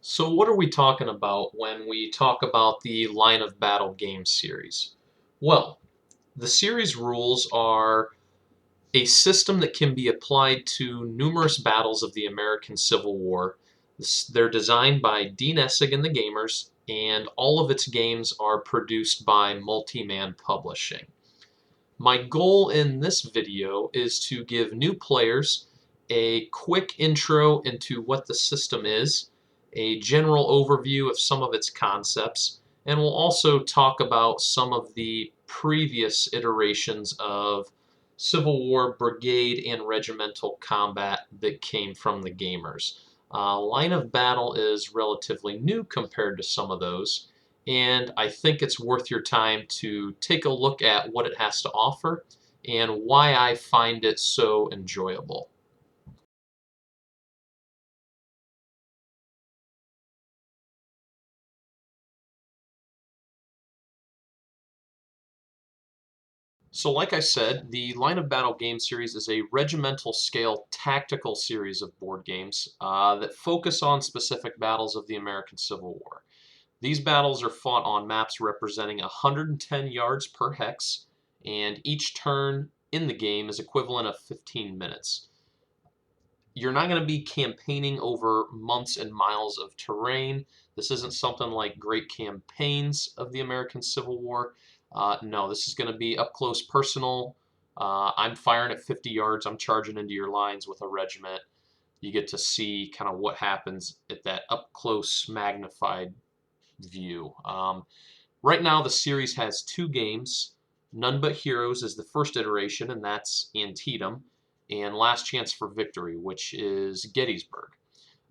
So what are we talking about when we talk about the Line of Battle game series? Well, the series rules are a system that can be applied to numerous battles of the American Civil War. They're designed by Dean Essig and the Gamers, and all of its games are produced by Multi-Man Publishing. My goal in this video is to give new players a quick intro into what the system is, a general overview of some of its concepts, and we'll also talk about some of the previous iterations of Civil War brigade and regimental combat that came from the gamers. Line of Battle is relatively new compared to some of those, and I think it's worth your time to take a look at what it has to offer and why I find it so enjoyable. So like I said, the Line of Battle game series is a regimental scale tactical series of board games that focus on specific battles of the American Civil War. These battles are fought on maps representing 110 yards per hex, and each turn in the game is equivalent of 15 minutes. You're not going to be campaigning over months and miles of terrain. This isn't something like great campaigns of the American Civil War. No, this is going to be up close personal. I'm firing at 50 yards. I'm charging into your lines with a regiment. You get to see kind of what happens at that up close magnified view. Right now, the series has two games. None But Heroes is the first iteration, and that's Antietam, and Last Chance for Victory, which is Gettysburg.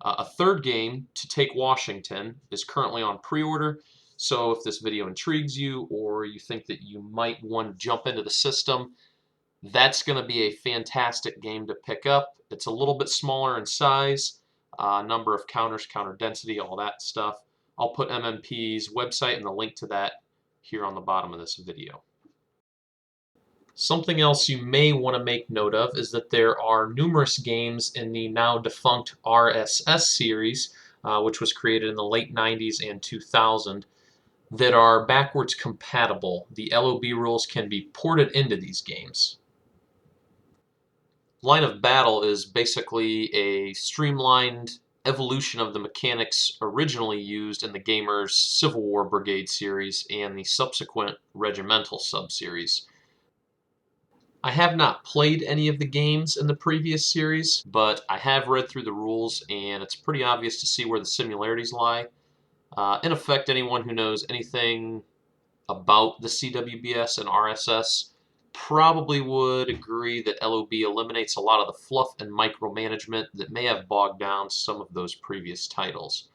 A third game, To Take Washington, is currently on pre-order, so if this video intrigues you or you think that you might want to jump into the system, that's going to be a fantastic game to pick up. It's a little bit smaller in size, number of counters, counter density, all that stuff. I'll put MMP's website and the link to that here on the bottom of this video. Something else you may want to make note of is that there are numerous games in the now defunct RSS series, which was created in the late 90s and 2000, that are backwards compatible. The LOB rules can be ported into these games. Line of Battle is basically a streamlined evolution of the mechanics originally used in the gamer's Civil War Brigade series and the subsequent Regimental sub-series. I have not played any of the games in the previous series, but I have read through the rules, and it's pretty obvious to see where the similarities lie. In effect, anyone who knows anything about the CWBS and RSS probably would agree that LOB eliminates a lot of the fluff and micromanagement that may have bogged down some of those previous titles.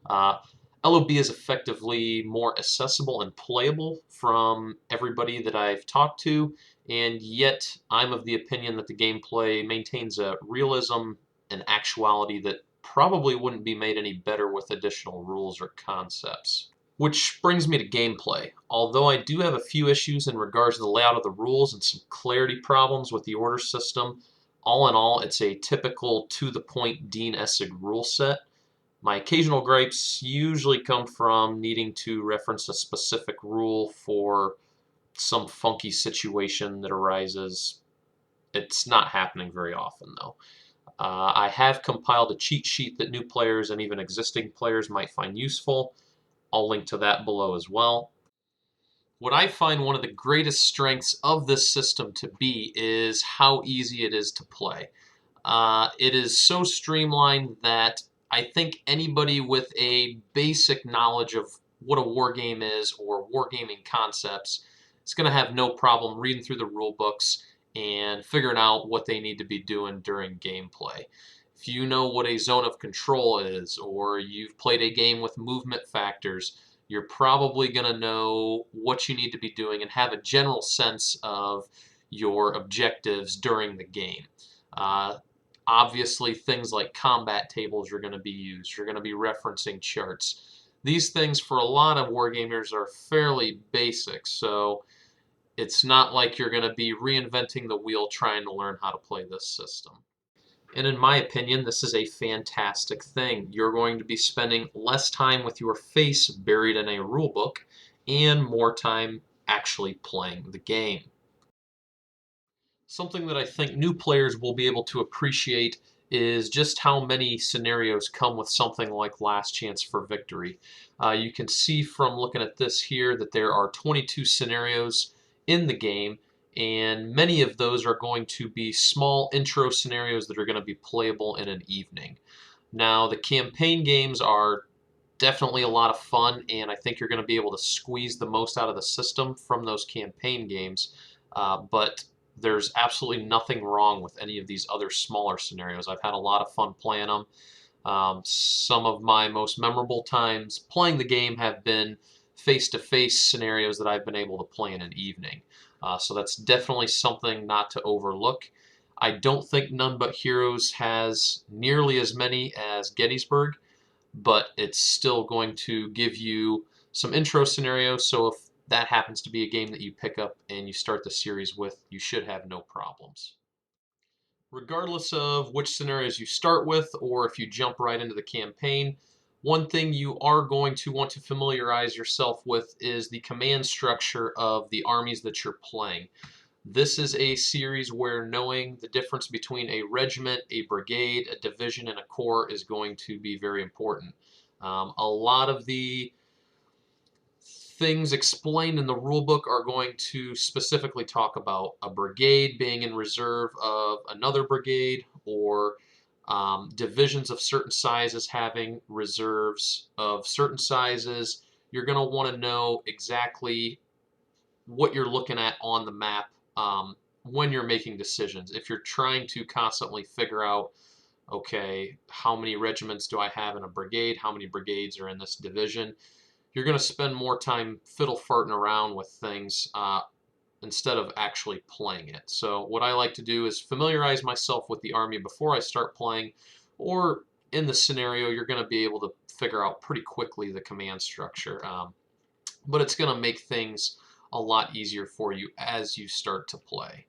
Uh, LOB is effectively more accessible and playable from everybody that I've talked to, and yet I'm of the opinion that the gameplay maintains a realism and actuality that probably wouldn't be made any better with additional rules or concepts. Which brings me to gameplay. Although I do have a few issues in regards to the layout of the rules and some clarity problems with the order system, all in all, it's a typical to-the-point Dean Essig rule set. My occasional gripes usually come from needing to reference a specific rule for some funky situation that arises. It's not happening very often, though. I have compiled a cheat sheet that new players and even existing players might find useful. I'll link to that below as well. What I find one of the greatest strengths of this system to be is how easy it is to play. It is so streamlined that I think anybody with a basic knowledge of what a war game is or wargaming concepts is going to have no problem reading through the rule books and figuring out what they need to be doing during gameplay. If you know what a zone of control is, or you've played a game with movement factors, you're probably going to know what you need to be doing and have a general sense of your objectives during the game. Obviously, things like combat tables are going to be used. You're going to be referencing charts. These things, for a lot of wargamers, are fairly basic, so it's not like you're going to be reinventing the wheel trying to learn how to play this system. And in my opinion, this is a fantastic thing. You're going to be spending less time with your face buried in a rulebook and more time actually playing the game. Something that I think new players will be able to appreciate is just how many scenarios come with something like Last Chance for Victory. You can see from looking at this here that there are 22 scenarios in the game, and many of those are going to be small intro scenarios that are going to be playable in an evening. Now, the campaign games are definitely a lot of fun, and I think you're going to be able to squeeze the most out of the system from those campaign games. But there's absolutely nothing wrong with any of these other smaller scenarios. I've had a lot of fun playing them. Some of my most memorable times playing the game have been face-to-face scenarios that I've been able to play in an evening. So that's definitely something not to overlook. I don't think None But Heroes has nearly as many as Gettysburg, but it's still going to give you some intro scenarios. So if that happens to be a game that you pick up and you start the series with, you should have no problems. Regardless of which scenarios you start with or if you jump right into the campaign, one thing you are going to want to familiarize yourself with is the command structure of the armies that you're playing. This is a series where knowing the difference between a regiment, a brigade, a division, and a corps is going to be very important. A lot of the things explained in the rulebook are going to specifically talk about a brigade being in reserve of another brigade, or divisions of certain sizes having reserves of certain sizes. You're going to want to know exactly what you're looking at on the map when you're making decisions. If you're trying to constantly figure out, okay, how many regiments do I have in a brigade? How many brigades are in this division? You're going to spend more time fiddle farting around with things instead of actually playing it. So what I like to do is familiarize myself with the army before I start playing, or in the scenario, you're going to be able to figure out pretty quickly the command structure. But it's going to make things a lot easier for you as you start to play.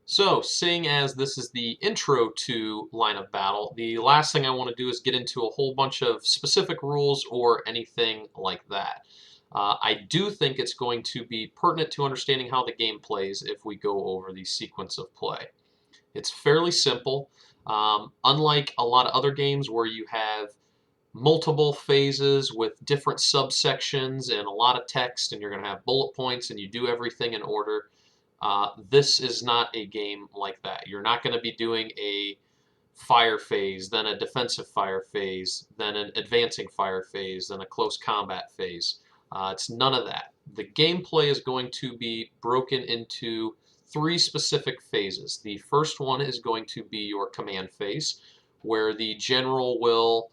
So, seeing as this is the intro to Line of Battle, the last thing I want to do is get into a whole bunch of specific rules or anything like that. I do think it's going to be pertinent to understanding how the game plays if we go over the sequence of play. It's fairly simple. Unlike a lot of other games where you have multiple phases with different subsections and a lot of text, and you're going to have bullet points and you do everything in order. This is not a game like that. You're not going to be doing a fire phase, then a defensive fire phase, then an advancing fire phase, then a close combat phase. It's none of that. The gameplay is going to be broken into three specific phases. The first one is going to be your command phase, where the general will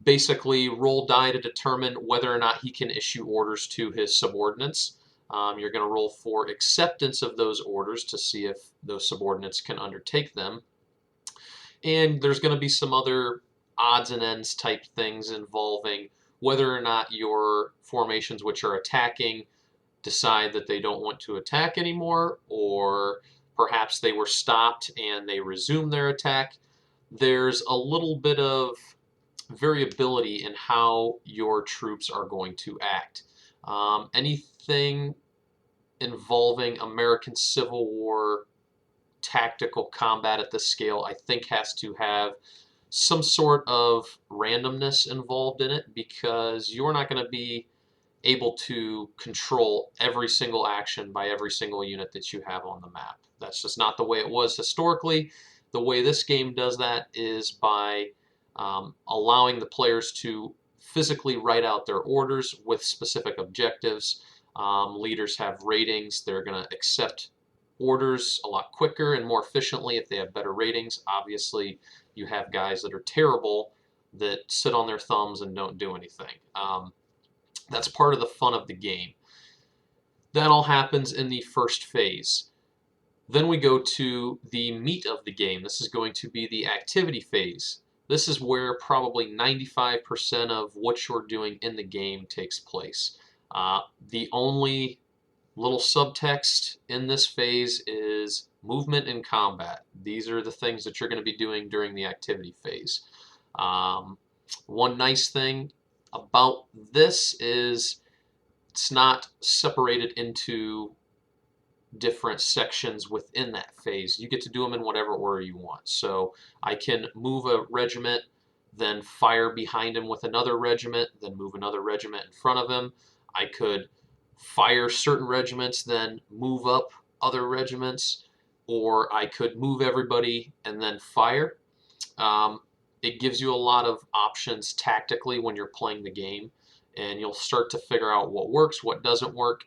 basically roll die to determine whether or not he can issue orders to his subordinates. You're going to roll for acceptance of those orders to see if those subordinates can undertake them. And there's going to be some other odds and ends type things involving whether or not your formations which are attacking decide that they don't want to attack anymore, or perhaps they were stopped and they resume their attack. There's a little bit of variability in how your troops are going to act. Anything involving American Civil War tactical combat at this scale, I think, has to have some sort of randomness involved in it, because you're not going to be able to control every single action by every single unit that you have on the map. That's just not the way it was historically. The way this game does that is by allowing the players to physically write out their orders with specific objectives. Leaders have ratings. They're going to accept orders a lot quicker and more efficiently if they have better ratings. Obviously, you have guys that are terrible that sit on their thumbs and don't do anything. That's part of the fun of the game. That all happens in the first phase. Then we go to the meat of the game. This is going to be the activity phase. This is where probably 95% of what you're doing in the game takes place. The only Little subtext in this phase is movement and combat. These are the things that you're going to be doing during the activity phase. One nice thing about this is it's not separated into different sections within that phase. You get to do them in whatever order you want. So I can move a regiment, then fire behind him with another regiment, then move another regiment in front of him. I could fire certain regiments, then move up other regiments, or I could move everybody and then fire. It gives you a lot of options tactically when you're playing the game, and you'll start to figure out what works, what doesn't work.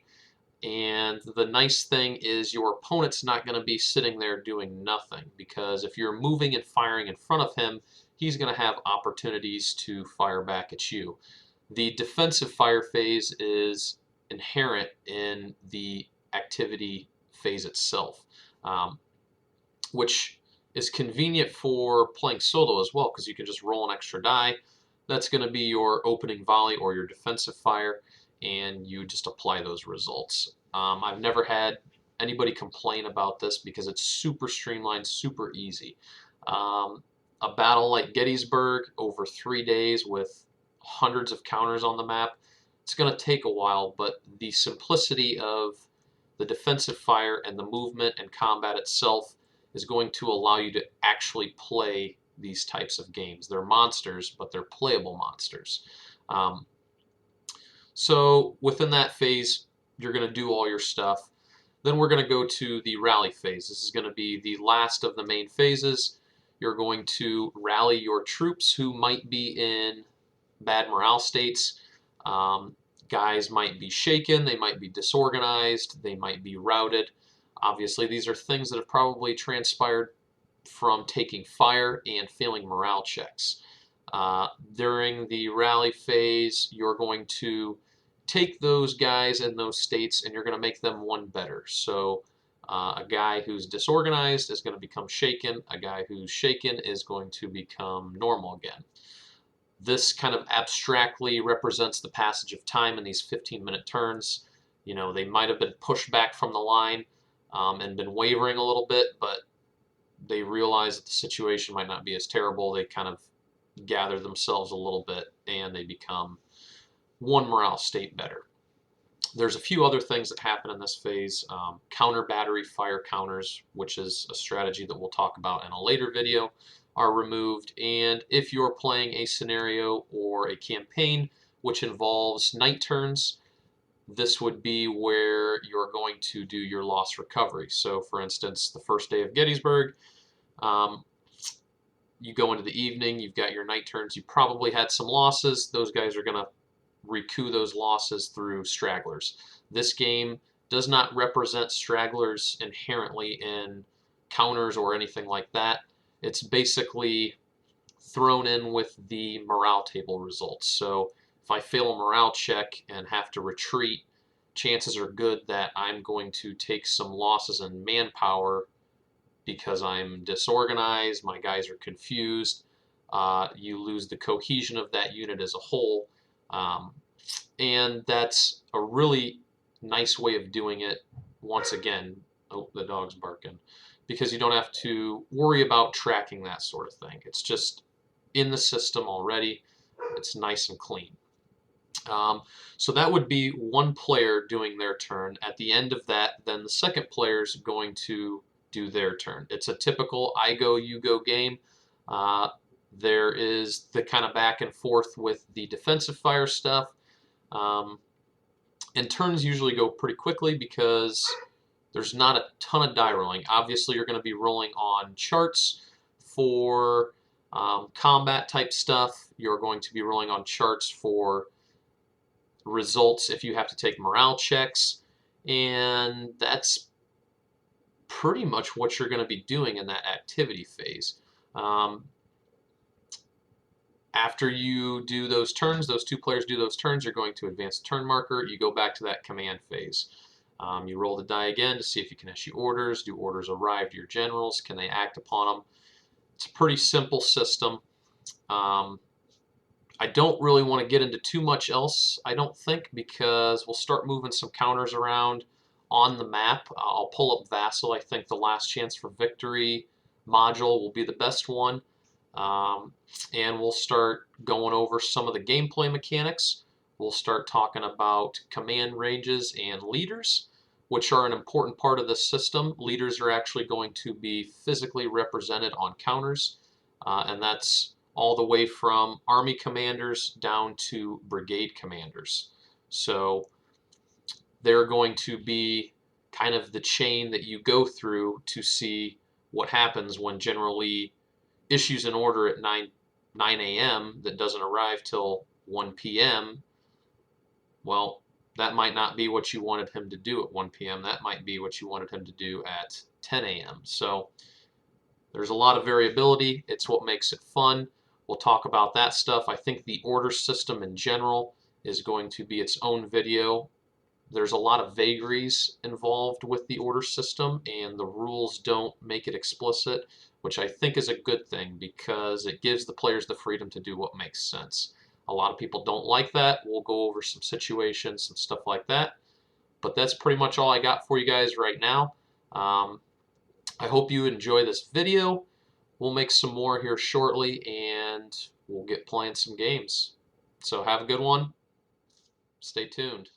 And the nice thing is your opponent's not going to be sitting there doing nothing, because if you're moving and firing in front of him, he's going to have opportunities to fire back at you. The defensive fire phase is inherent in the activity phase itself, which is convenient for playing solo as well, because you can just roll an extra die. That's going to be your opening volley or your defensive fire, and you just apply those results. I've never had anybody complain about this because it's super streamlined, super easy. A battle like Gettysburg over 3 days with hundreds of counters on the map, it's going to take a while, but the simplicity of the defensive fire and the movement and combat itself is going to allow you to actually play these types of games. They're monsters, but they're playable monsters. So within that phase, you're going to do all your stuff. Then we're going to go to the rally phase. This is going to be the last of the main phases. You're going to rally your troops who might be in bad morale states. Guys might be shaken, they might be disorganized, they might be routed. Obviously, these are things that have probably transpired from taking fire and failing morale checks. During the rally phase, you're going to take those guys in those states and you're going to make them one better. So a guy who's disorganized is going to become shaken. A guy who's shaken is going to become normal again. This kind of abstractly represents the passage of time in these 15-minute turns. You know, they might have been pushed back from the line and been wavering a little bit, but they realize that the situation might not be as terrible. They kind of gather themselves a little bit and they become one morale state better. There's a few other things that happen in this phase. Counter battery fire counters, which is a strategy that we'll talk about in a later video, are removed. And if you're playing a scenario or a campaign which involves night turns, this would be where you're going to do your loss recovery. So for instance, the first day of Gettysburg, you go into the evening, you've got your night turns, you probably had some losses. Those guys are going to recoup those losses through stragglers. This game does not represent stragglers inherently in counters or anything like that. It's basically thrown in with the morale table results. So if I fail a morale check and have to retreat, chances are good that I'm going to take some losses in manpower because I'm disorganized, my guys are confused. You lose the cohesion of that unit as a whole. And that's a really nice way of doing it. Once again, oh, the dog's barking, because you don't have to worry about tracking that sort of thing. It's just in the system already. It's nice and clean. So that would be one player doing their turn. At the end of that, then the second player is going to do their turn. It's a typical I go, you go game. There is the kind of back and forth with the defensive fire stuff. And turns usually go pretty quickly because there's not a ton of die rolling. Obviously, you're going to be rolling on charts for combat type stuff. You're going to be rolling on charts for results if you have to take morale checks. And that's pretty much what you're going to be doing in that activity phase. After you do those turns, those two players do those turns, you're going to advance the turn marker. You go back to that command phase. You roll the die again to see if you can issue orders. Do orders arrive to your generals? Can they act upon them? It's a pretty simple system. I don't really want to get into too much else, I don't think, because we'll start moving some counters around. on the map. I'll pull up Vassal. I think the Last Chance for Victory module will be the best one. And we'll start going over some of the gameplay mechanics. We'll start talking about command ranges and leaders, which are an important part of the system. Leaders are actually going to be physically represented on counters, and that's all the way from army commanders down to brigade commanders. So they're going to be kind of the chain that you go through to see what happens when General Lee issues an order at 9 a.m. that doesn't arrive till 1 p.m. Well, that might not be what you wanted him to do at 1 p.m. That might be what you wanted him to do at 10 a.m. So there's a lot of variability. It's what makes it fun. We'll talk about that stuff. I think the order system in general is going to be its own video. There's a lot of vagaries involved with the order system, and the rules don't make it explicit, which I think is a good thing because it gives the players the freedom to do what makes sense. A lot of people don't like that. We'll go over some situations, some stuff like that. But that's pretty much all I got for you guys right now. I hope you enjoy this video. We'll make some more here shortly, and we'll get playing some games. So have a good one. Stay tuned.